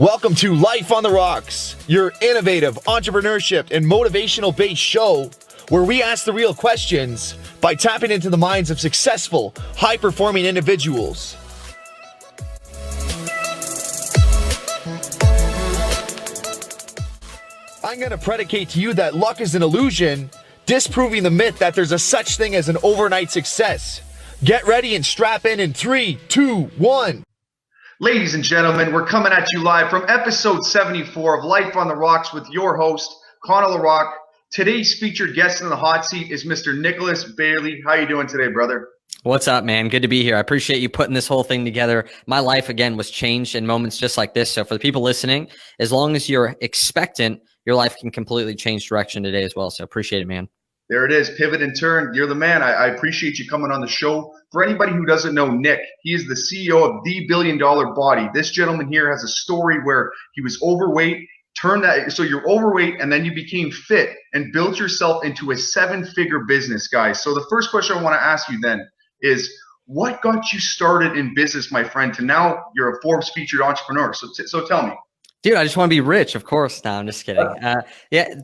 Welcome to Life on the Rocks, your innovative entrepreneurship and motivational based show where we ask the real questions by tapping into the minds of successful, high-performing individuals. I'm going to predicate to you that luck is an illusion, disproving the myth that there's a such thing as an overnight success. Get ready and strap in 3, 2, 1. Ladies and gentlemen, we're coming at you live from episode 74 of Life on the Rocks with your host, Connor Rocques. Today's featured guest in the hot seat is Mr. Nicholas Bayerle. How you doing today, brother? What's up, man? Good to be here. I appreciate you putting this whole thing together. My life, again, was changed in moments just like this. So for the people listening, as long as you're expectant, your life can completely change direction today as well. So appreciate it, man. There it is. Pivot and turn. You're the man. I appreciate you coming on the show. For anybody who doesn't know Nick, he is the CEO of The $1 Billion Body. This gentleman here has a story where he was overweight, so you're overweight, and then you became fit and built yourself into a 7-figure business, guys. So the first question I want to ask you then is, what got you started in business, my friend, to now you're a Forbes featured entrepreneur? So tell me. Dude, I just want to be rich, of course. No, I'm just kidding.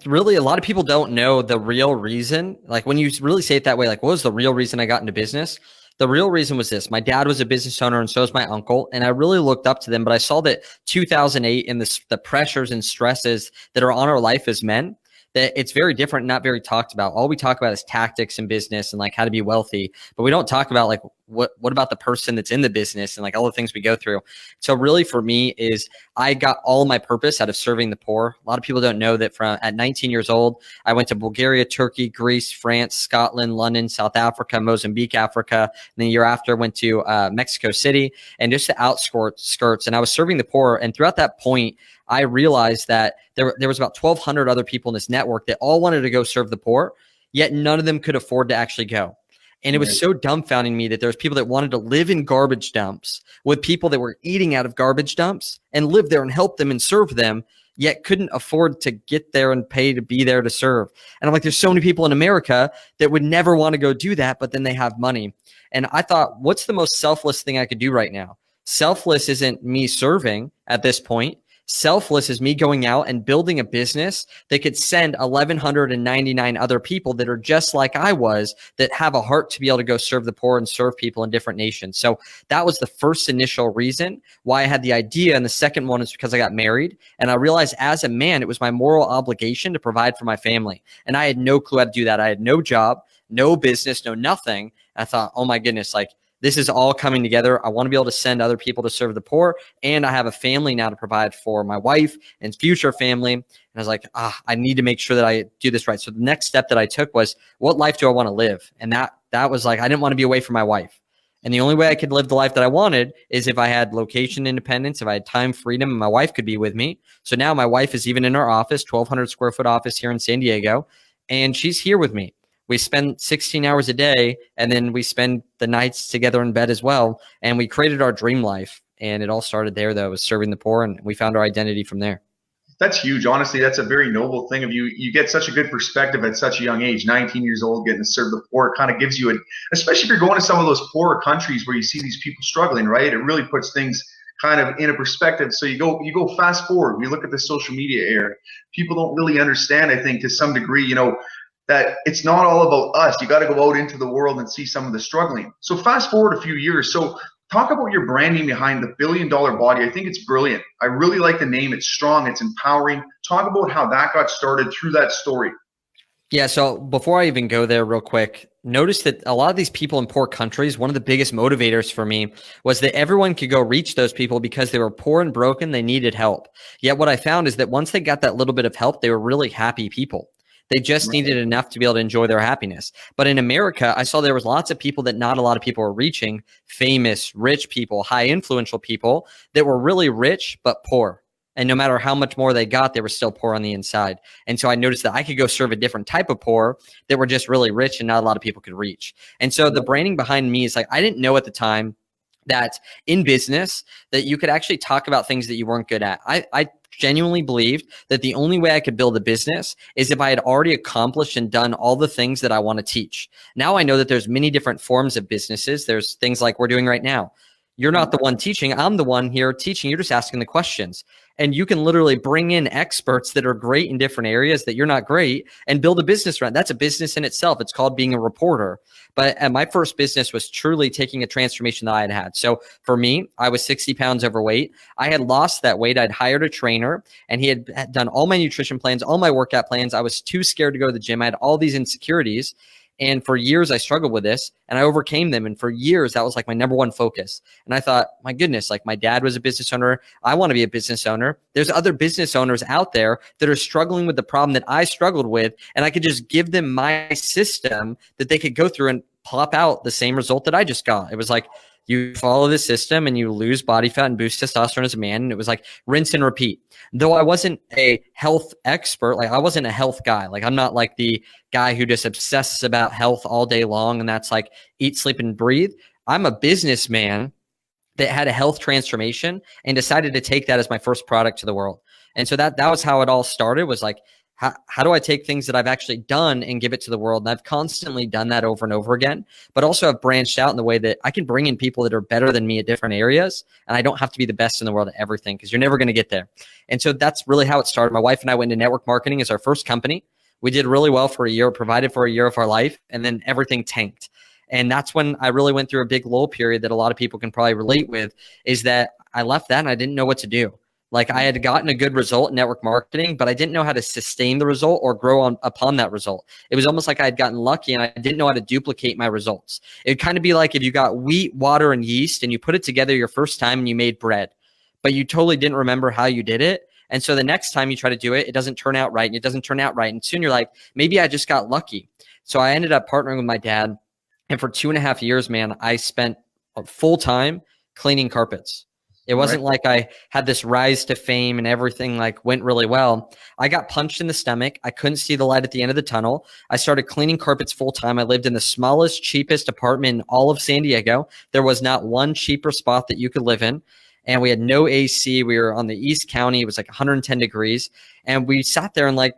Really, a lot of people don't know the real reason. Like when you really say it that way, like what was the real reason I got into business? The real reason was this. My dad was a business owner and so was my uncle. And I really looked up to them, but I saw that 2008 and the pressures and stresses that are on our life as men, that it's very different, not very talked about. All we talk about is tactics in business and like how to be wealthy, but we don't talk about like what about the person that's in the business and like all the things we go through. So really for me is I got all my purpose out of serving the poor. A lot of people don't know that at 19 years old, I went to Bulgaria, Turkey, Greece, France, Scotland, London, South Africa, Mozambique, Africa. And then the year after went to Mexico City and just the outskirts. And I was serving the poor. And throughout that point, I realized that there was about 1,200 other people in this network that all wanted to go serve the poor, yet none of them could afford to actually go. And it was so dumbfounding me that there's people that wanted to live in garbage dumps with people that were eating out of garbage dumps and live there and help them and serve them, yet couldn't afford to get there and pay to be there to serve. And I'm like, there's so many people in America that would never want to go do that, but then they have money. And I thought, what's the most selfless thing I could do right now? Selfless isn't me serving at this point. Selfless is me going out and building a business that could send 1,199 other people that are just like I was, that have a heart to be able to go serve the poor and serve people in different nations. So that was the first initial reason why I had the idea. And the second one is because I got married and I realized as a man, it was my moral obligation to provide for my family. And I had no clue how to do that. I had no job, no business, no nothing. I thought, oh my goodness, like, this is all coming together. I want to be able to send other people to serve the poor. And I have a family now to provide for my wife and future family. And I was like, I need to make sure that I do this right. So the next step that I took was, what life do I want to live? And that was like, I didn't want to be away from my wife. And the only way I could live the life that I wanted is if I had location independence, if I had time freedom, and my wife could be with me. So now my wife is even in our office, 1,200 square foot office here in San Diego, and she's here with me. We spend 16 hours a day, and then we spend the nights together in bed as well. And we created our dream life. And it all started there, though, was serving the poor, and we found our identity from there. That's huge. Honestly, that's a very noble thing of you. You get such a good perspective at such a young age, 19 years old, getting to serve the poor. It kind of gives you especially if you're going to some of those poorer countries where you see these people struggling, right? It really puts things kind of in a perspective. So you go fast forward. We look at the social media era. People don't really understand, I think, to some degree, that it's not all about us. You got to go out into the world and see some of the struggling. So fast forward a few years. So talk about your branding behind the $1 Billion Body. I think it's brilliant. I really like the name. It's strong. It's empowering. Talk about how that got started through that story. Yeah. So before I even go there real quick, notice that a lot of these people in poor countries, one of the biggest motivators for me was that everyone could go reach those people because they were poor and broken. They needed help. Yet what I found is that once they got that little bit of help, they were really happy people. They just needed enough to be able to enjoy their happiness. But in America, I saw there was lots of people that not a lot of people were reaching, famous, rich people, high influential people that were really rich, but poor. And no matter how much more they got, they were still poor on the inside. And so I noticed that I could go serve a different type of poor that were just really rich and not a lot of people could reach. And so the branding behind me is like, I didn't know at the time that in business that you could actually talk about things that you weren't good at. I genuinely believed that the only way I could build a business is if I had already accomplished and done all the things that I want to teach. Now I know that there's many different forms of businesses. There's things like we're doing right now. You're not the one teaching. I'm the one here teaching. You're just asking the questions. And you can literally bring in experts that are great in different areas that you're not great and build a business around. That's a business in itself. It's called being a reporter. But my first business was truly taking a transformation that I had had. So for me, I was 60 pounds overweight. I had lost that weight. I'd hired a trainer and he had done all my nutrition plans, all my workout plans. I was too scared to go to the gym. I had all these insecurities. And for years, I struggled with this and I overcame them. And for years, that was like my number one focus. And I thought, my goodness, like my dad was a business owner. I want to be a business owner. There's other business owners out there that are struggling with the problem that I struggled with. And I could just give them my system that they could go through and pop out the same result that I just got. It was like, you follow the system and you lose body fat and boost testosterone as a man. And it was like rinse and repeat. Though I wasn't a health expert, like I wasn't a health guy. Like I'm not like the guy who just obsesses about health all day long. And that's like eat, sleep, and breathe. I'm a businessman that had a health transformation and decided to take that as my first product to the world. And so that was how it all started, was like, how do I take things that I've actually done and give it to the world? And I've constantly done that over and over again, but also I've branched out in the way that I can bring in people that are better than me at different areas. And I don't have to be the best in the world at everything because you're never going to get there. And so that's really how it started. My wife and I went into network marketing as our first company. We did really well for a year, provided for a year of our life, and then everything tanked. And that's when I really went through a big lull period that a lot of people can probably relate with, is that I left that and I didn't know what to do. Like I had gotten a good result in network marketing, but I didn't know how to sustain the result or grow upon that result. It was almost like I had gotten lucky and I didn't know how to duplicate my results. It would kind of be like if you got wheat, water, and yeast and you put it together your first time and you made bread, but you totally didn't remember how you did it. And so the next time you try to do it, it doesn't turn out right and it doesn't turn out right. And soon you're like, maybe I just got lucky. So I ended up partnering with my dad. And for 2.5 years, man, I spent full time cleaning carpets. It wasn't like I had this rise to fame and everything like went really well. I got punched in the stomach. I couldn't see the light at the end of the tunnel. I started cleaning carpets full time. I lived in the smallest, cheapest apartment in all of San Diego. There was not one cheaper spot that you could live in. And we had no AC. We were on the East County. It was like 110 degrees. And we sat there and like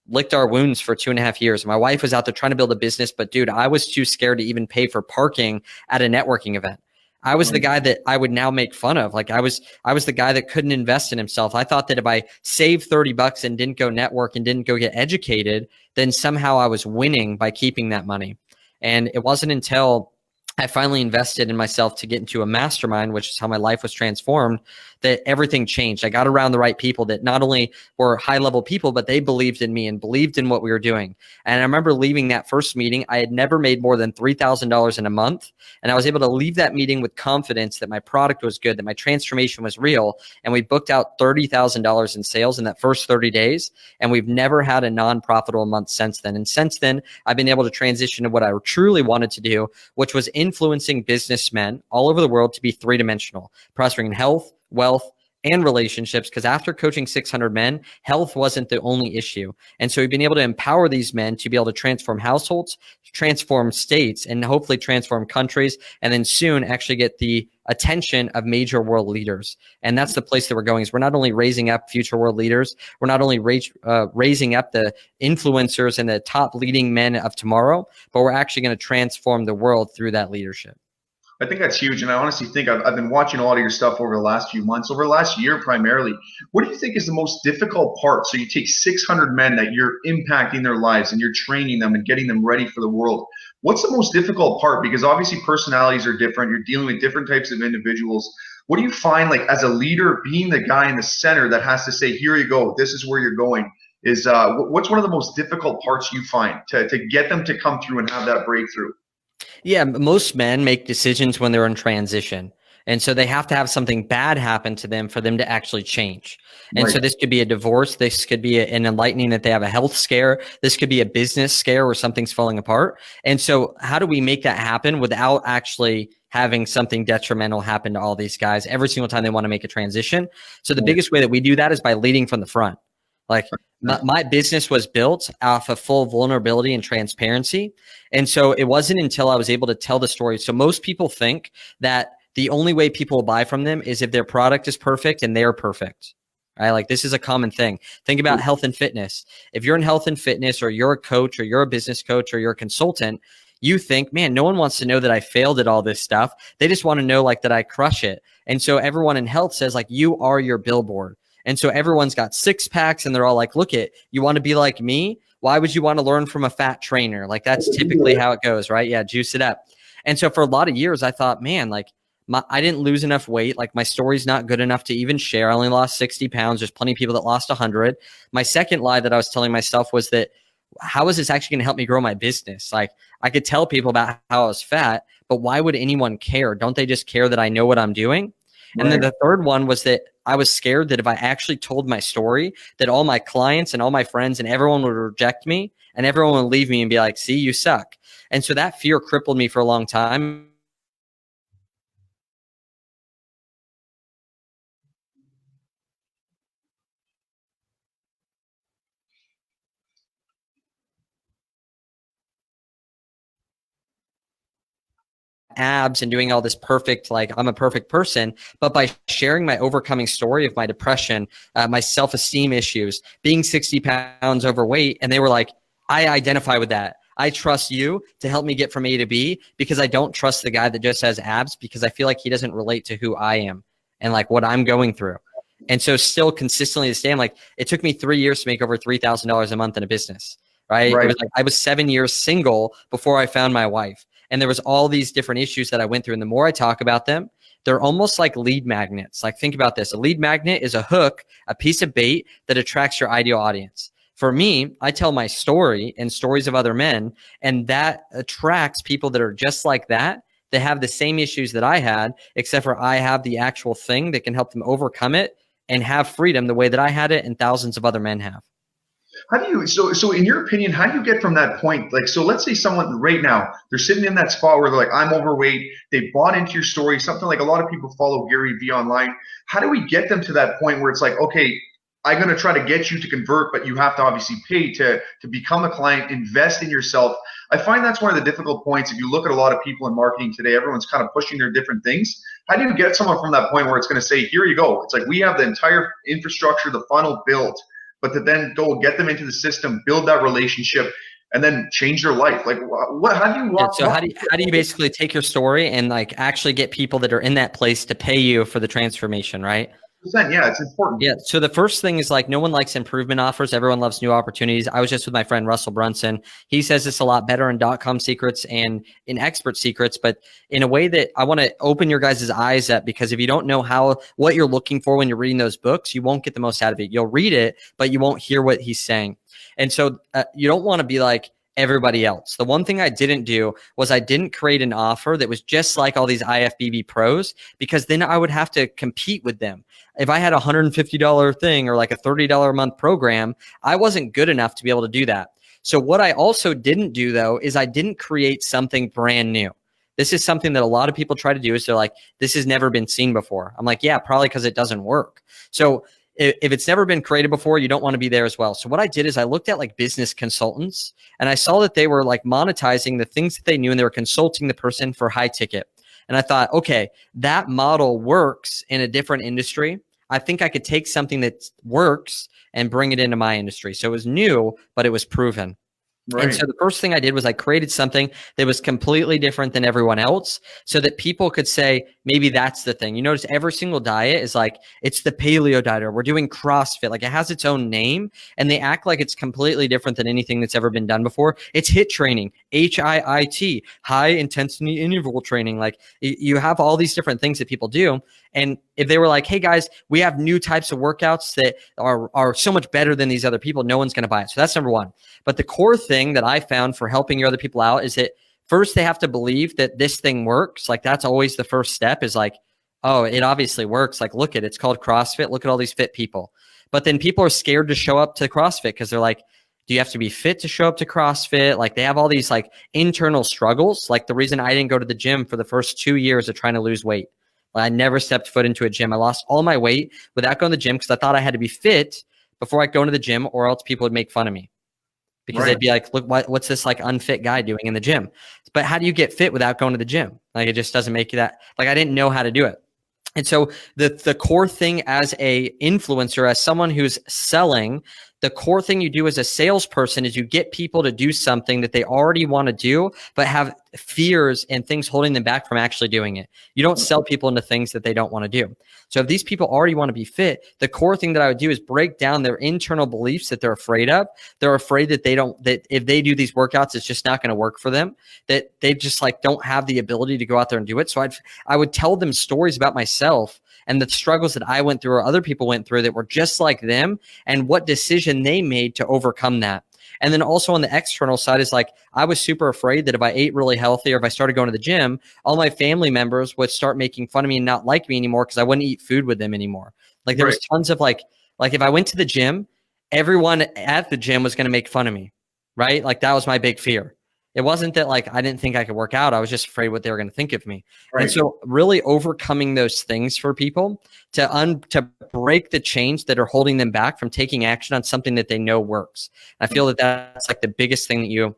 licked our wounds for 2.5 years. My wife was out there trying to build a business, but dude, I was too scared to even pay for parking at a networking event. I was the guy that I would now make fun of. Like I was the guy that couldn't invest in himself. I thought that if I saved $30 and didn't go network and didn't go get educated, then somehow I was winning by keeping that money. And it wasn't until I finally invested in myself to get into a mastermind, which is how my life was transformed, that everything changed. I got around the right people that not only were high level people, but they believed in me and believed in what we were doing. And I remember leaving that first meeting. I had never made more than $3,000 in a month. And I was able to leave that meeting with confidence that my product was good, that my transformation was real. And we booked out $30,000 in sales in that first 30 days. And we've never had a non-profitable month since then. And since then, I've been able to transition to what I truly wanted to do, which was influencing businessmen all over the world to be three-dimensional, prospering in health, wealth, and relationships. Because after coaching 600 men, health wasn't the only issue. And so we've been able to empower these men to be able to transform households, transform states, and hopefully transform countries, and then soon actually get the attention of major world leaders. And that's the place that we're going, is we're not only raising up future world leaders, we're not only raising up the influencers and the top leading men of tomorrow, but we're actually going to transform the world through that leadership. I think that's huge. And I honestly think I've been watching a lot of your stuff over the last few months, over the last year primarily. What do you think is the most difficult part? So you take 600 men that you're impacting their lives and you're training them and getting them ready for the world. What's the most difficult part? Because obviously personalities are different. You're dealing with different types of individuals. What do you find, like as a leader, being the guy in the center that has to say, here you go, this is where you're going, is what's one of the most difficult parts you find to get them to come through and have that breakthrough? Yeah, most men make decisions when they're in transition. And so they have to have something bad happen to them for them to actually change. And so this could be a divorce. This could be an enlightening that they have a health scare. This could be a business scare where something's falling apart. And so how do we make that happen without actually having something detrimental happen to all these guys every single time they want to make a transition? So the biggest way that we do that is by leading from the front. Like my business was built off of full vulnerability and transparency. And so it wasn't until I was able to tell the story. So most people think that the only way people will buy from them is if their product is perfect and they're perfect, right? Like this is a common thing. Think about health and fitness. If you're in health and fitness, or you're a coach, or you're a business coach, or you're a consultant, you think, man, no one wants to know that I failed at all this stuff. They just want to know like that I crush it. And so everyone in health says like, you are your billboard. And so everyone's got 6-packs and they're all like, look it, you want to be like me? Why would you want to learn from a fat trainer? Like that's typically how it goes, right? Yeah, juice it up. And so for a lot of years, I thought, man, like I didn't lose enough weight. Like my story's not good enough to even share. I only lost 60 pounds. There's plenty of people that lost 100. My second lie that I was telling myself was that, how is this actually going to help me grow my business? Like I could tell people about how I was fat, but why would anyone care? Don't they just care that I know what I'm doing? Right. And then the third one was that I was scared that if I actually told my story, that all my clients and all my friends and everyone would reject me and everyone would leave me and be like, see, you suck. And so that fear crippled me for a long time. Abs and doing all this perfect, like I'm a perfect person, but by sharing my overcoming story of my depression, my self-esteem issues, being 60 pounds overweight, and they were like, I identify with that. I trust you to help me get from A to B because I don't trust the guy that just has abs because I feel like he doesn't relate to who I am and like what I'm going through. And so still consistently to stay, I'm like, it took me 3 years to make over $3,000 a month in a business, right? It was like, I was 7 years single before I found my wife. And there was all these different issues that I went through. And the more I talk about them, they're almost like lead magnets. Like think about this. A lead magnet is a hook, a piece of bait that attracts your ideal audience. For me, I tell my story and stories of other men, and that attracts people that are just like that. They have the same issues that I had, except for I have the actual thing that can help them overcome it and have freedom the way that I had it and thousands of other men have. How do you, so in your opinion, how do you get from that point? Like, so let's say someone right now, they're sitting in that spot where they're like, I'm overweight. They bought into your story, something like a lot of people follow Gary Vee online. How do we get them to that point where it's like, okay, I'm going to try to get you to convert, but you have to obviously pay to become a client, invest in yourself. I find that's one of the difficult points. If you look at a lot of people in marketing today, everyone's kind of pushing their different things. How do you get someone from that point where it's going to say, here you go. It's like, we have the entire infrastructure, the funnel built, but to then go get them into the system, build that relationship, and then change their life. Like, what? How do you walk? So how do you basically take your story and like actually get people that are in that place to pay you for the transformation, right? Yeah, it's important. Yeah. So the first thing is like, no one likes improvement offers. Everyone loves new opportunities. I was just with my friend Russell Brunson. He says this a lot better in .com secrets and in expert secrets, but in a way that I want to open your guys' eyes up, because if you don't know what you're looking for when you're reading those books, you won't get the most out of it. You'll read it, but you won't hear what he's saying. And so you don't want to be like everybody else. The one thing I didn't do was I didn't create an offer that was just like all these IFBB pros, because then I would have to compete with them. If I had a $150 thing or like a $30 a month program, I wasn't good enough to be able to do that. So what I also didn't do though, is I didn't create something brand new. This is something that a lot of people try to do, is they're like, this has never been seen before. I'm like, yeah, probably because it doesn't work. So if it's never been created before, you don't want to be there as well. So what I did is I looked at like business consultants, and I saw that they were like monetizing the things that they knew, and they were consulting the person for high ticket. And I thought, okay, that model works in a different industry. I think I could take something that works and bring it into my industry. So it was new, but it was proven. Right. And so the first thing I did was I created something that was completely different than everyone else, so that people could say, maybe that's the thing. You notice every single diet is like, it's the paleo diet, or we're doing CrossFit. Like it has its own name, and they act like it's completely different than anything that's ever been done before. It's HIIT training, HIIT, high intensity interval training. Like you have all these different things that people do. And if they were like, hey guys, we have new types of workouts that are so much better than these other people, no one's going to buy it. So that's number one. But the core thing that I found for helping your other people out is that first they have to believe that this thing works. Like that's always the first step, is like, oh, it obviously works. Like, look it's called CrossFit. Look at all these fit people. But then people are scared to show up to CrossFit because they're like, do you have to be fit to show up to CrossFit? Like they have all these like internal struggles. Like the reason I didn't go to the gym for the first 2 years of trying to lose weight. I never stepped foot into a gym. I lost all my weight without going to the gym because I thought I had to be fit before I go into the gym, or else people would make fun of me. Because they'd be like, look, what's this like unfit guy doing in the gym? But how do you get fit without going to the gym? Like it just doesn't make you that. Like I didn't know how to do it. And so the core thing as a influencer, as someone who's selling, the core thing you do as a salesperson is you get people to do something that they already want to do, but have fears and things holding them back from actually doing it. You don't sell people into things that they don't want to do. So if these people already want to be fit, the core thing that I would do is break down their internal beliefs that they're afraid of. They're afraid that that if they do these workouts, it's just not going to work for them, that they just like don't have the ability to go out there and do it. So I would tell them stories about myself and the struggles that I went through or other people went through that were just like them and what decision they made to overcome that. And then also on the external side is like, I was super afraid that if I ate really healthy or if I started going to the gym, all my family members would start making fun of me and not like me anymore because I wouldn't eat food with them anymore. Like there was tons of like if I went to the gym, everyone at the gym was going to make fun of me, right? Like that was my big fear. It wasn't that like I didn't think I could work out. I was just afraid what they were going to think of me. Right. And so really overcoming those things for people to break the chains that are holding them back from taking action on something that they know works. And I feel that that's like the biggest thing that you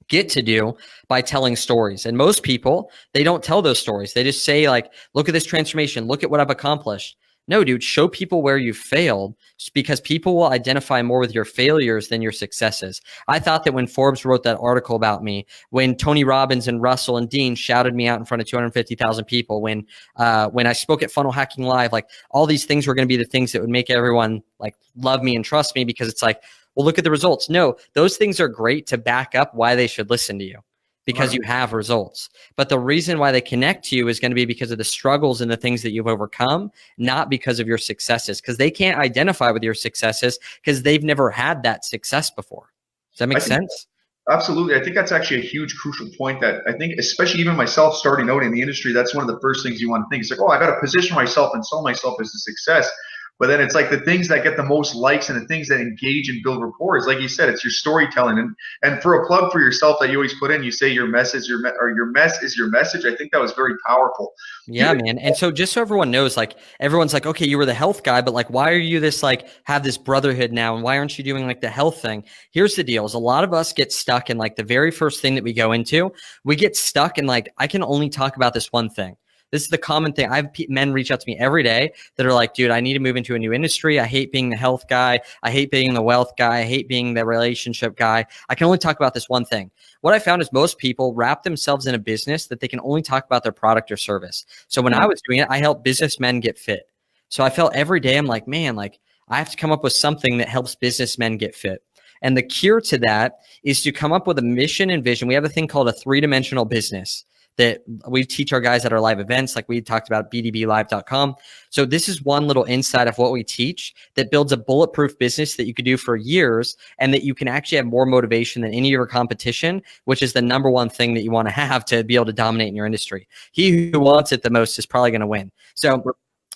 get to do by telling stories. And most people, they don't tell those stories. They just say like, look at this transformation. Look at what I've accomplished. No, dude, show people where you failed because people will identify more with your failures than your successes. I thought that when Forbes wrote that article about me, when Tony Robbins and Russell and Dean shouted me out in front of 250,000 people, when I spoke at Funnel Hacking Live, like all these things were going to be the things that would make everyone like love me and trust me because it's like, well, look at the results. No, those things are great to back up why they should listen to you. Because you have results. But the reason why they connect to you is going to be because of the struggles and the things that you've overcome, not because of your successes, because they can't identify with your successes because they've never had that success before. Does that make sense? Absolutely. I think that's actually a huge crucial point that I think, especially even myself starting out in the industry, that's one of the first things you want to think. It's like, oh, I got to position myself and sell myself as a success. But then it's like the things that get the most likes and the things that engage and build rapport is, like you said, it's your storytelling. And for a plug for yourself that you always put in, you say your mess is your mess is your message. I think that was very powerful. Yeah, man. And so just so everyone knows, like everyone's like, okay, you were the health guy, but like, why are you this like have this brotherhood now? And why aren't you doing like the health thing? Here's the deal is a lot of us get stuck in like the very first thing that we go into. We get stuck in like, I can only talk about this one thing. This is the common thing. I have men reach out to me every day that are like, dude, I need to move into a new industry. I hate being the health guy. I hate being the wealth guy. I hate being the relationship guy. I can only talk about this one thing. What I found is most people wrap themselves in a business that they can only talk about their product or service. So when I was doing it, I helped businessmen get fit. So I felt every day, I'm like, man, like I have to come up with something that helps businessmen get fit. And the cure to that is to come up with a mission and vision. We have a thing called a 3-dimensional business that we teach our guys at our live events, like we talked about bdblive.com. So this is one little insight of what we teach that builds a bulletproof business that you could do for years and that you can actually have more motivation than any of your competition, which is the number one thing that you want to have to be able to dominate in your industry. He who wants it the most is probably going to win. So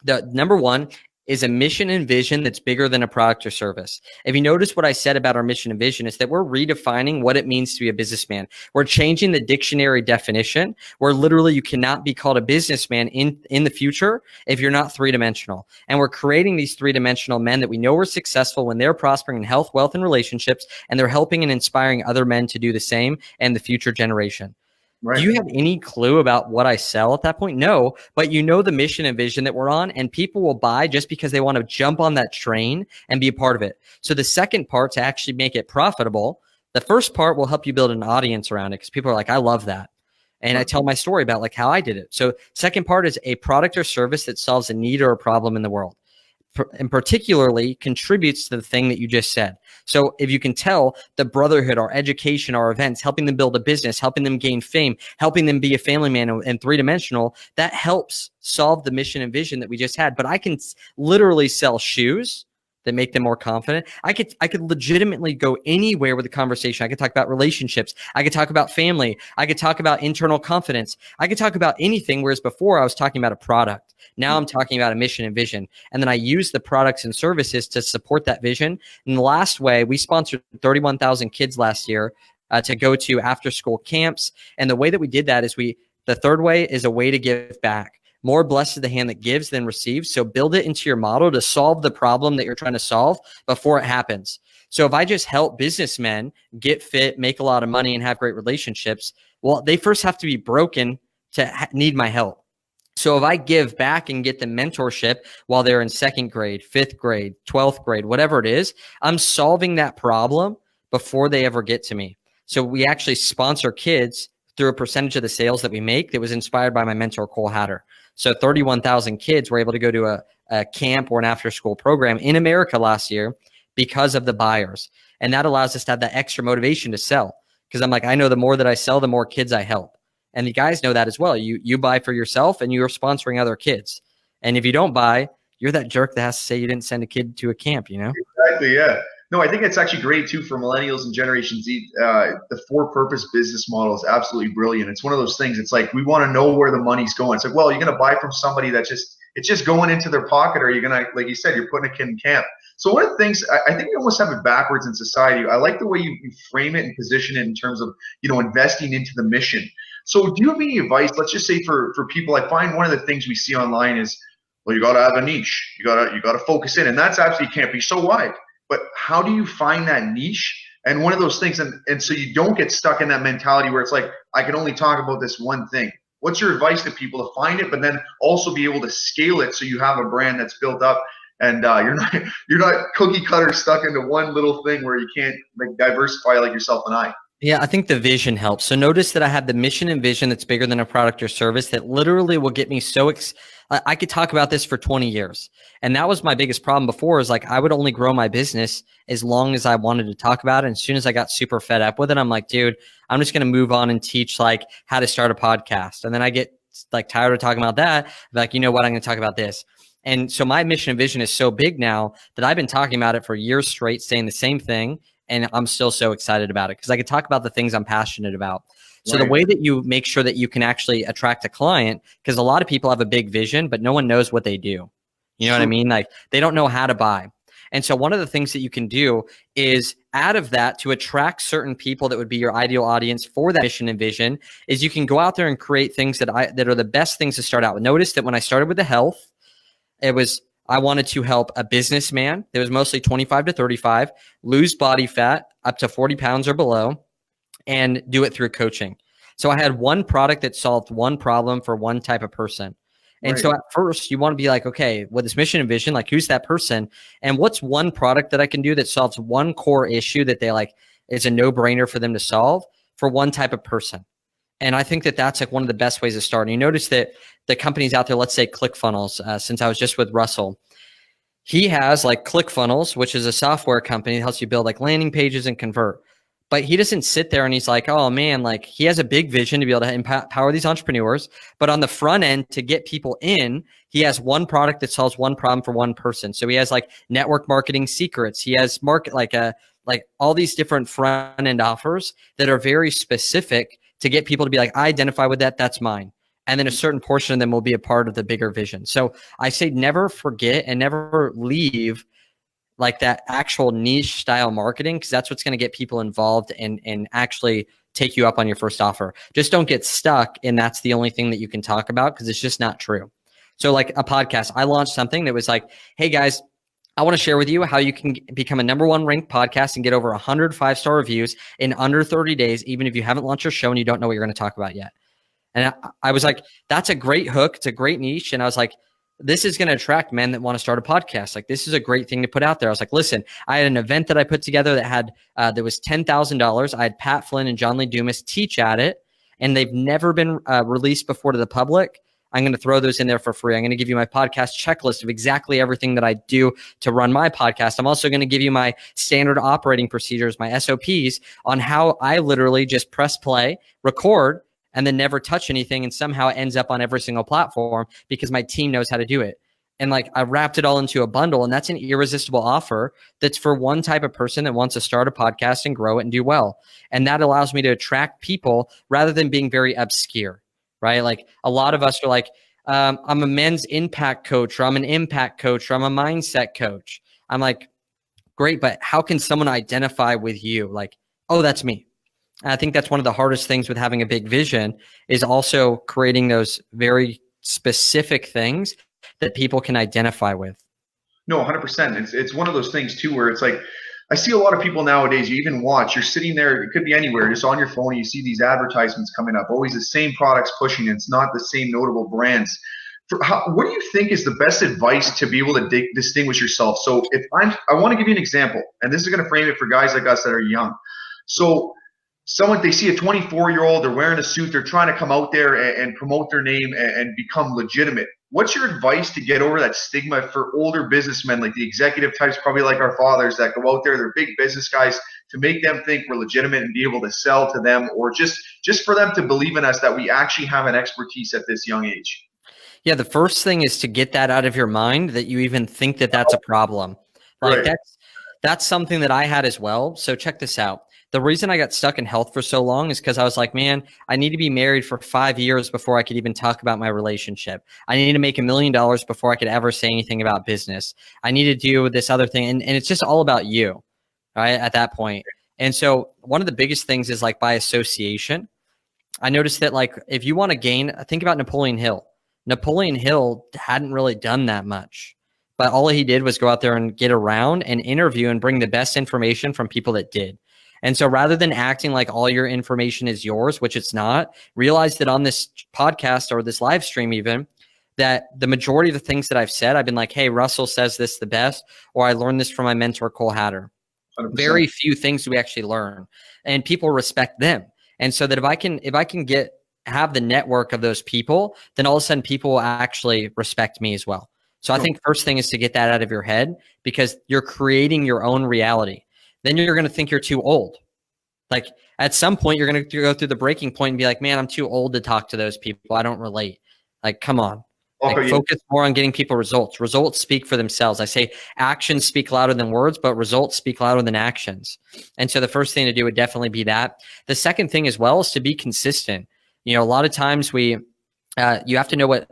the number one is a mission and vision that's bigger than a product or service. If you notice what I said about our mission and vision is that we're redefining what it means to be a businessman. We're changing the dictionary definition where literally you cannot be called a businessman in the future if you're not 3-dimensional. And we're creating these 3-dimensional men that we know are successful when they're prospering in health, wealth, and relationships, and they're helping and inspiring other men to do the same and the future generation. Right. Do you have any clue about what I sell at that point? No, but you know the mission and vision that we're on, and people will buy just because they want to jump on that train and be a part of it. So the second part to actually make it profitable, the first part will help you build an audience around it because people are like, I love that. And I tell my story about like how I did it. So second part is a product or service that solves a need or a problem in the world, and particularly contributes to the thing that you just said. So if you can tell the brotherhood, our education, our events, helping them build a business, helping them gain fame, helping them be a family man and 3-dimensional, that helps solve the mission and vision that we just had. But I can literally sell shoes that make them more confident. I could legitimately go anywhere with the conversation. I could talk about relationships. I could talk about family. I could talk about internal confidence. I could talk about anything, whereas before I was talking about a product. Now I'm talking about a mission and vision. And then I use the products and services to support that vision. And the last way, we sponsored 31,000 kids last year to go to after school camps. And the way that we did that is the third way is a way to give back. More blessed is the hand that gives than receives. So build it into your model to solve the problem that you're trying to solve before it happens. So if I just help businessmen get fit, make a lot of money, and have great relationships, well, they first have to be broken to need my help. So if I give back and get the mentorship while they're in 2nd grade, 5th grade, 12th grade, whatever it is, I'm solving that problem before they ever get to me. So we actually sponsor kids through a percentage of the sales that we make that was inspired by my mentor, Cole Hatter. So 31,000 kids were able to go to a camp or an after-school program in America last year because of the buyers. And that allows us to have that extra motivation to sell. Because I'm like, I know the more that I sell, the more kids I help. And the guys know that as well. You buy for yourself and you're sponsoring other kids. And if you don't buy, you're that jerk that has to say you didn't send a kid to a camp, you know? Exactly, yeah. No, I think it's actually great too for millennials and Generation Z. The for-purpose business model is absolutely brilliant. It's one of those things. It's like we want to know where the money's going. It's like, well, you're going to buy from somebody that it's just going into their pocket, or you're going to, like you said, you're putting a kid in camp. So one of the things, I think we almost have it backwards in society. I like the way you frame it and position it in terms of, investing into the mission. So do you have any advice? Let's just say for people, I find one of the things we see online is, well, you got to have a niche. You got to focus in, and that's absolutely can't be so wide. But how do you find that niche? And one of those things, and so you don't get stuck in that mentality where it's like, I can only talk about this one thing. What's your advice to people to find it, but then also be able to scale it so you have a brand that's built up, and you're not cookie cutter stuck into one little thing where you can't diversify like yourself and I. Yeah, I think the vision helps. So notice that I have the mission and vision that's bigger than a product or service that literally will get me so I could talk about this for 20 years. And that was my biggest problem before, is like I would only grow my business as long as I wanted to talk about it. And as soon as I got super fed up with it, I'm like, dude, I'm just going to move on and teach like how to start a podcast. And then I get like tired of talking about that. I'm like, you know what? I'm going to talk about this. And so my mission and vision is so big now that I've been talking about it for years straight, saying the same thing. And I'm still so excited about it because I could talk about the things I'm passionate about. So the way that you make sure that you can actually attract a client, because a lot of people have a big vision, but no one knows what they do. You know what I mean? Like they don't know how to buy. And so one of the things that you can do is out of that, to attract certain people that would be your ideal audience for that mission and vision, is you can go out there and create things that are the best things to start out with. Notice that when I started with the health, I wanted to help a businessman that was mostly 25 to 35 lose body fat up to 40 pounds or below and do it through coaching. So I had one product that solved one problem for one type of person. And so at first you want to be like, okay, with this mission and vision, like who's that person? And what's one product that I can do that solves one core issue that they like, it's a no-brainer for them to solve for one type of person. And I think that that's like one of the best ways to start. And you notice that the companies out there, let's say ClickFunnels, since I was just with Russell, he has like ClickFunnels, which is a software company that helps you build like landing pages and convert. But he doesn't sit there and he's like, oh man, like he has a big vision to be able to empower these entrepreneurs. But on the front end, to get people in, he has one product that solves one problem for one person. So he has like network marketing secrets. He has like all these different front end offers that are very specific to get people to be like, I identify with that. That's mine. And then a certain portion of them will be a part of the bigger vision. So I say never forget and never leave like that actual niche style marketing, because that's what's going to get people involved and actually take you up on your first offer. Just don't get stuck and that's the only thing that you can talk about, because it's just not true. So like a podcast, I launched something that was like, hey guys, I want to share with you how you can become a #1 ranked podcast and get over 100 5-star reviews in under 30 days, even if you haven't launched your show and you don't know what you're going to talk about yet. And I was like, that's a great hook. It's a great niche. And I was like, this is going to attract men that want to start a podcast. Like, this is a great thing to put out there. I was like, listen, I had an event that I put together that had, that was $10,000. I had Pat Flynn and John Lee Dumas teach at it, and they've never been released before to the public. I'm going to throw those in there for free. I'm going to give you my podcast checklist of exactly everything that I do to run my podcast. I'm also going to give you my standard operating procedures, my SOPs on how I literally just press play, record, and then never touch anything. And somehow it ends up on every single platform because my team knows how to do it. And like I wrapped it all into a bundle, and that's an irresistible offer that's for one type of person that wants to start a podcast and grow it and do well. And that allows me to attract people rather than being very obscure, right? Like a lot of us are like, I'm a men's impact coach, or I'm an impact coach, or I'm a mindset coach. I'm like, great, but how can someone identify with you? Like, oh, that's me. And I think that's one of the hardest things with having a big vision, is also creating those very specific things that people can identify with. No, 100%. It's one of those things too, where it's like, I see a lot of people nowadays, you even watch, you're sitting there, it could be anywhere, just on your phone, you see these advertisements coming up, always the same products pushing, it's not the same notable brands. what do you think is the best advice to be able to distinguish yourself? So if I want to give you an example, and this is going to frame it for guys like us that are young. So they see a 24-year-old, they're wearing a suit, they're trying to come out there and promote their name and become legitimate. What's your advice to get over that stigma for older businessmen, like the executive types, probably like our fathers, that go out there, they're big business guys, to make them think we're legitimate and be able to sell to them, or just for them to believe in us that we actually have an expertise at this young age? Yeah, the first thing is to get that out of your mind, that you even think that that's a problem. Like Right. that's something that I had as well. So check this out. The reason I got stuck in health for so long is because I was like, man, I need to be married for 5 years before I could even talk about my relationship. I need to make $1 million before I could ever say anything about business. I need to do this other thing. And it's just all about you, right, at that point. And so one of the biggest things is like by association. I noticed that like if you want to gain, think about Napoleon Hill. Napoleon Hill hadn't really done that much, but all he did was go out there and get around and interview and bring the best information from people that did. And so rather than acting like all your information is yours, which it's not, realize that on this podcast or this live stream even, that the majority of the things that I've said, I've been like, hey, Russell says this the best, or I learned this from my mentor, Cole Hatter. 100%. Very few things do we actually learn, and people respect them. And so that if I can have the network of those people, then all of a sudden people will actually respect me as well. So I think first thing is to get that out of your head, because you're creating your own reality. Then you're going to think you're too old. Like at some point you're going to go through the breaking point and be like, man, I'm too old to talk to those people. I don't relate. Like, come on. Like, focus more on getting people results. Results speak for themselves. I say actions speak louder than words, but results speak louder than actions. And so the first thing to do would definitely be that. The second thing as well is to be consistent. You know, a lot of times you have to know what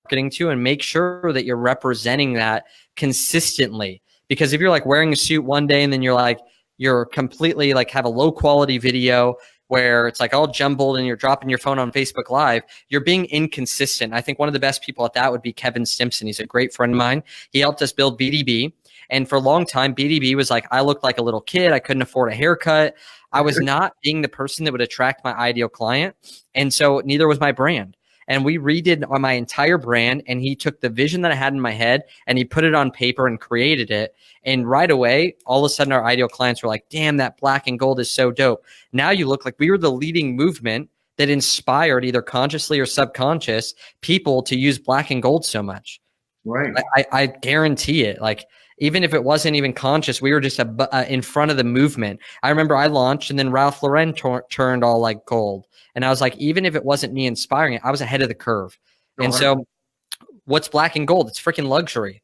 marketing to, and make sure that you're representing that consistently. Because if you're like wearing a suit one day and then you're completely like have a low quality video where it's like all jumbled and you're dropping your phone on Facebook Live, you're being inconsistent. I think one of the best people at that would be Kevin Stimpson. He's a great friend of mine. He helped us build BDB. And for a long time, BDB was like, I looked like a little kid. I couldn't afford a haircut. I was not being the person that would attract my ideal client. And so neither was my brand. And we redid on my entire brand, and he took the vision that I had in my head and he put it on paper and created it. And right away, all of a sudden our ideal clients were like, damn, that black and gold is so dope. Now you look like we were the leading movement that inspired either consciously or subconscious people to use black and gold so much. Right. I guarantee it. Like, even if it wasn't even conscious, we were just in front of the movement. I remember I launched and then Ralph Lauren turned all like gold. And I was like, even if it wasn't me inspiring it, I was ahead of the curve. And so what's black and gold? It's freaking luxury,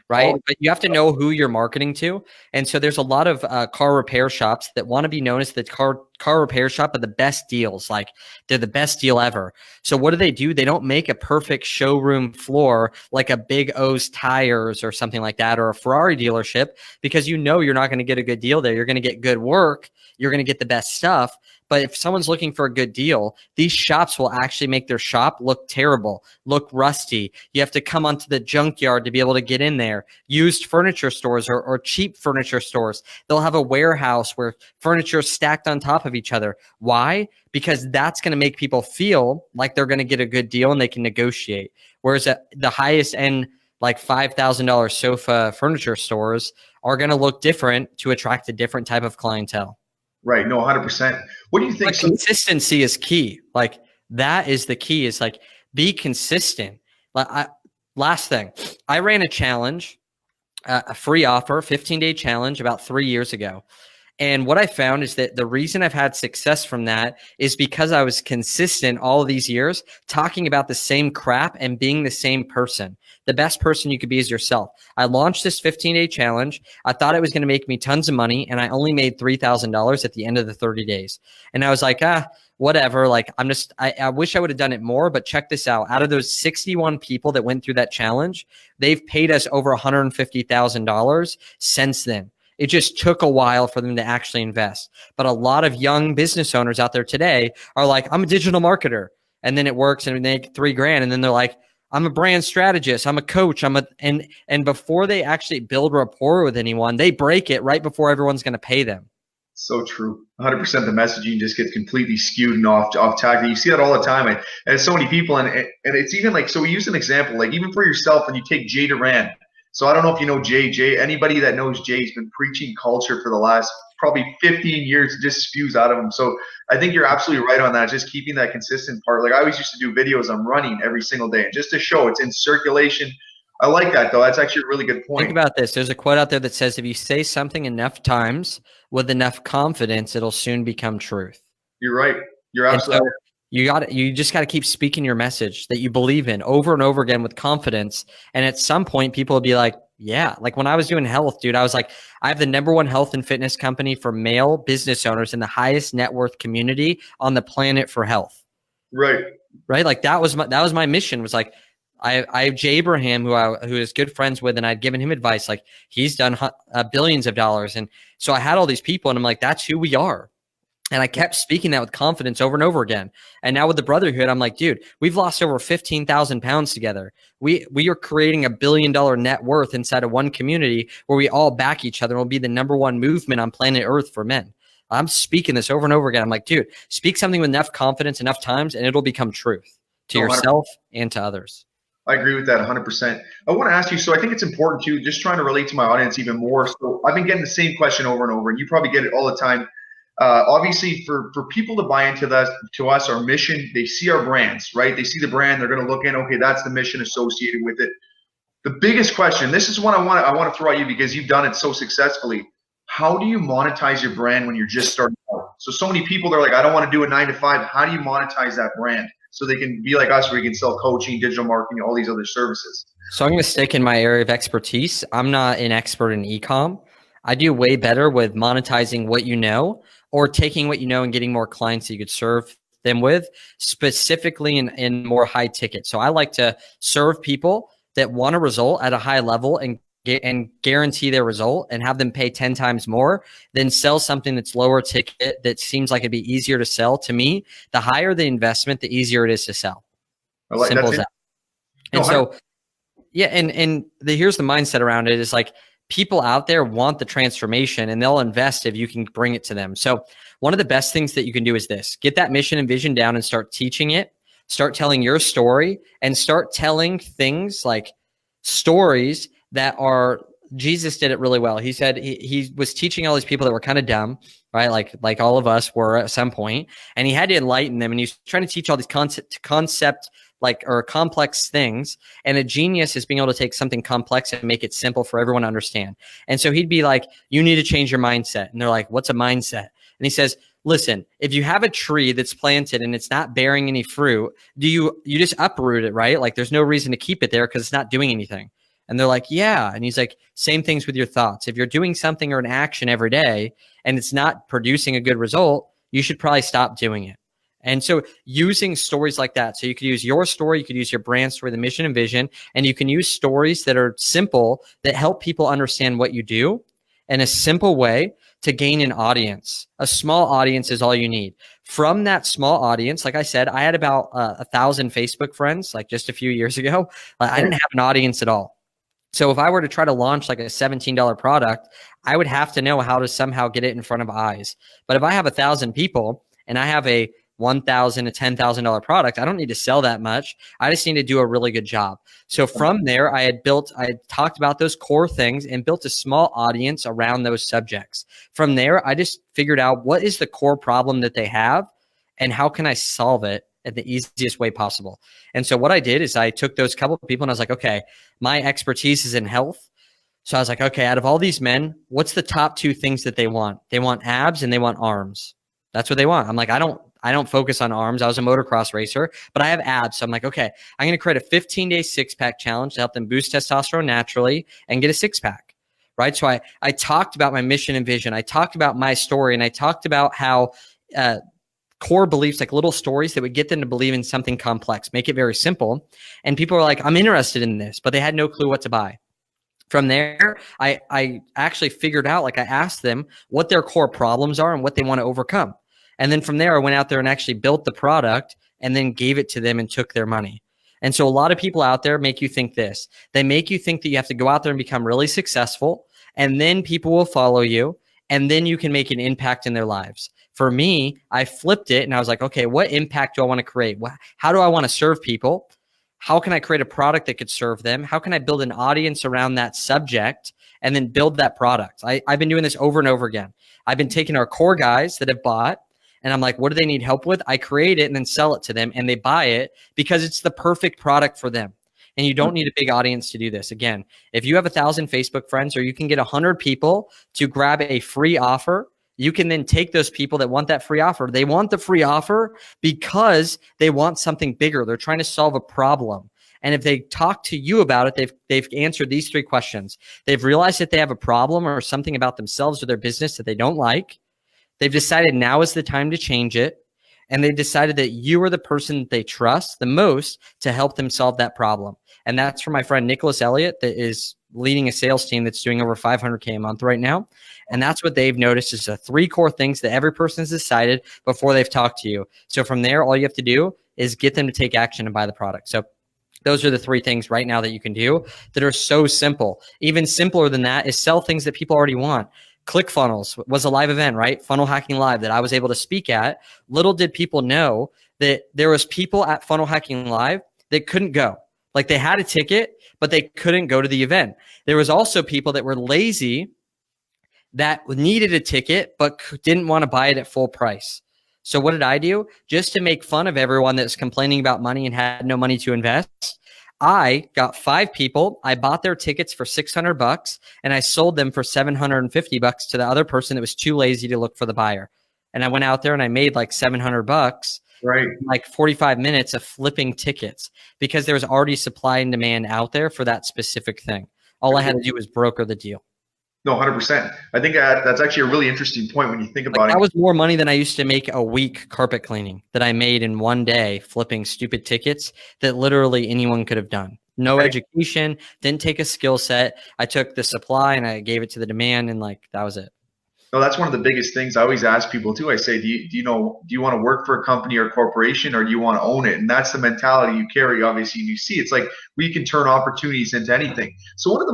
right? But you have to know who you're marketing to. And so there's a lot of car repair shops that want to be known as the car repair shop of the best deals. Like they're the best deal ever. So what do? They don't make a perfect showroom floor like a Big O's Tires or something like that, or a Ferrari dealership, because you know you're not going to get a good deal there. You're going to get good work. You're going to get the best stuff. But if someone's looking for a good deal, these shops will actually make their shop look terrible, look rusty. You have to come onto the junkyard to be able to get in there. Used furniture stores or cheap furniture stores, they'll have a warehouse where furniture is stacked on top of each other. Why? Because that's going to make people feel like they're going to get a good deal and they can negotiate. Whereas the highest end, like $5,000 sofa furniture stores are going to look different to attract a different type of clientele. Right. No, 100%. What do you think? But consistency is key. Like that is the key, is like be consistent. Last thing, I ran a challenge, a free offer, 15-day challenge about 3 years ago. And what I found is that the reason I've had success from that is because I was consistent all of these years talking about the same crap and being the same person. The best person you could be is yourself. I launched this 15-day challenge. I thought it was going to make me tons of money, and I only made $3,000 at the end of the 30 days. And I was like, whatever. Like, I wish I would have done it more, but check this out. Out of those 61 people that went through that challenge, they've paid us over $150,000 since then. It just took a while for them to actually invest. But a lot of young business owners out there today are like, I'm a digital marketer. And then it works and they make $3,000. And then they're like, I'm a brand strategist. I'm a coach. And before they actually build rapport with anyone, they break it right before everyone's going to pay them. So true. 100%. The messaging just gets completely skewed and off track. You see that all the time. And it's so many people. And it's even like, so we use an example, like even for yourself, when you take Jay Duran. So I don't know if you know Jay. Anybody that knows Jay's been preaching culture for the last probably 15 years. It just spews out of him. So I think you're absolutely right on that. Just keeping that consistent part. Like I always used to do videos on running every single day, and just to show it's in circulation. I like that though. That's actually a really good point. Think about this. There's a quote out there that says, if you say something enough times with enough confidence, it'll soon become truth. You're right. You're absolutely right. You just got to keep speaking your message that you believe in over and over again with confidence. And at some point people will be like, yeah, like when I was doing health, dude, I was like, I have the #1 health and fitness company for male business owners in the highest net worth community on the planet for health. Right. Right. Like that was my mission, was like, I have Jay Abraham, who is good friends with, and I'd given him advice. Like he's done billions of dollars. And so I had all these people and I'm like, that's who we are. And I kept speaking that with confidence over and over again. And now with the brotherhood, I'm like, dude, we've lost over 15,000 pounds together. We are creating $1 billion net worth inside of one community where we all back each other. We'll be the #1 movement on planet Earth for men. I'm speaking this over and over again. I'm like, dude, speak something with enough confidence, enough times, and it'll become truth to yourself and to others. I agree with that 100%. I want to ask you, so I think it's important too, just trying to relate to my audience even more. So I've been getting the same question over and over, and you probably get it all the time. Obviously, for people to buy into us, our mission, they see our brands, right? They see the brand, they're going to look in, okay, that's the mission associated with it. The biggest question, this is one I want to throw at you because you've done it so successfully. How do you monetize your brand when you're just starting out? So many people, they're like, I don't want to do a 9 to 5. How do you monetize that brand so they can be like us, where you can sell coaching, digital marketing, all these other services? So I'm going to stick in my area of expertise. I'm not an expert in e-com. I do way better with monetizing what you know, or taking what you know and getting more clients that you could serve them with, specifically in more high ticket. So I like to serve people that want a result at a high level and guarantee their result and have them pay 10 times more than sell something that's lower ticket that seems like it'd be easier to sell. To me, the higher the investment, the easier it is to sell. Simple as that. And so, yeah, and here's the mindset around it is like, people out there want the transformation and they'll invest if you can bring it to them. So one of the best things that you can do is this: get that mission and vision down and start teaching it, start telling your story, and start telling things like stories that are, Jesus did it really well. He said he was teaching all these people that were kind of dumb, right? Like all of us were at some point, and he had to enlighten them. And he was trying to teach all these concept or complex things. And a genius is being able to take something complex and make it simple for everyone to understand. And so he'd be like, you need to change your mindset. And they're like, what's a mindset? And he says, listen, if you have a tree that's planted and it's not bearing any fruit, you just uproot it, right? Like there's no reason to keep it there because it's not doing anything. And they're like, yeah. And he's like, same things with your thoughts. If you're doing something or an action every day and it's not producing a good result, you should probably stop doing it. And so using stories like that, so you could use your story, you could use your brand story, the mission and vision, and you can use stories that are simple that help people understand what you do in a simple way to gain an audience. A small audience is all you need. From that small audience, like I said, I had about 1,000 Facebook friends like just a few years ago. I didn't have an audience at all. So if I were to try to launch like a $17 product, I would have to know how to somehow get it in front of eyes. But if I have 1,000 people and I have a $1,000 to $10,000 product, I don't need to sell that much. I just need to do a really good job. So from there, I had talked about those core things and built a small audience around those subjects. From there, I just figured out what is the core problem that they have and how can I solve it at the easiest way possible. And so what I did is I took those couple of people and I was like, okay, my expertise is in health. So I was like, okay, out of all these men, what's the top 2 things that they want? They want abs and they want arms. That's what they want. I'm like, I don't focus on arms. I was a motocross racer, but I have abs. So I'm like, okay, I'm going to create a 15-day 6-pack challenge to help them boost testosterone naturally and get a 6-pack, right? So I talked about my mission and vision. I talked about my story, and I talked about how core beliefs, like little stories that would get them to believe in something complex, make it very simple. And people are like, I'm interested in this, but they had no clue what to buy. From there, I actually figured out, like I asked them what their core problems are and what they want to overcome. And then from there, I went out there and actually built the product and then gave it to them and took their money. And so a lot of people out there make you think this. They make you think that you have to go out there and become really successful, and then people will follow you, and then you can make an impact in their lives. For me, I flipped it and I was like, okay, what impact do I want to create? How do I want to serve people? How can I create a product that could serve them? How can I build an audience around that subject and then build that product? I've been doing this over and over again. I've been taking our core guys that have bought, and I'm like, what do they need help with? I create it and then sell it to them, and they buy it because it's the perfect product for them. And you don't need a big audience to do this. Again, if you have 1,000 Facebook friends, or you can get 100 people to grab a free offer, you can then take those people that want that free offer. They want the free offer because they want something bigger. They're trying to solve a problem. And if they talk to you about it, they've answered these 3 questions. They've realized that they have a problem or something about themselves or their business that they don't like. They've decided now is the time to change it. And they decided that you are the person that they trust the most to help them solve that problem. And that's for my friend Nicholas Elliott, that is leading a sales team that's doing over 500K a month right now. And that's what they've noticed is the 3 core things that every person has decided before they've talked to you. So from there, all you have to do is get them to take action and buy the product. So those are the 3 things right now that you can do that are so simple. Even simpler than that is sell things that people already want. ClickFunnels was a live event, right? Funnel Hacking Live that I was able to speak at. Little did people know that there was people at Funnel Hacking Live that couldn't go. Like they had a ticket, but they couldn't go to the event. There was also people that were lazy that needed a ticket, but didn't want to buy it at full price. So what did I do? Just to make fun of everyone that's complaining about money and had no money to invest, I got 5 people. I bought their tickets for $600 and I sold them for $750 to the other person that was too lazy to look for the buyer. And I went out there and I made like $700, right? Like 45 minutes of flipping tickets because there was already supply and demand out there for that specific thing. All I had to do was broker the deal. No, 100%. I think that's actually a really interesting point when you think about it. That was more money than I used to make a week carpet cleaning that I made in one day flipping stupid tickets that literally anyone could have done. No education, didn't take a skill set. I took the supply and I gave it to the demand, and like that was it. No, that's one of the biggest things I always ask people too. I say, do you want to work for a company or a corporation, or do you want to own it? And that's the mentality you carry. Obviously, you see, it's like we can turn opportunities into anything. So one of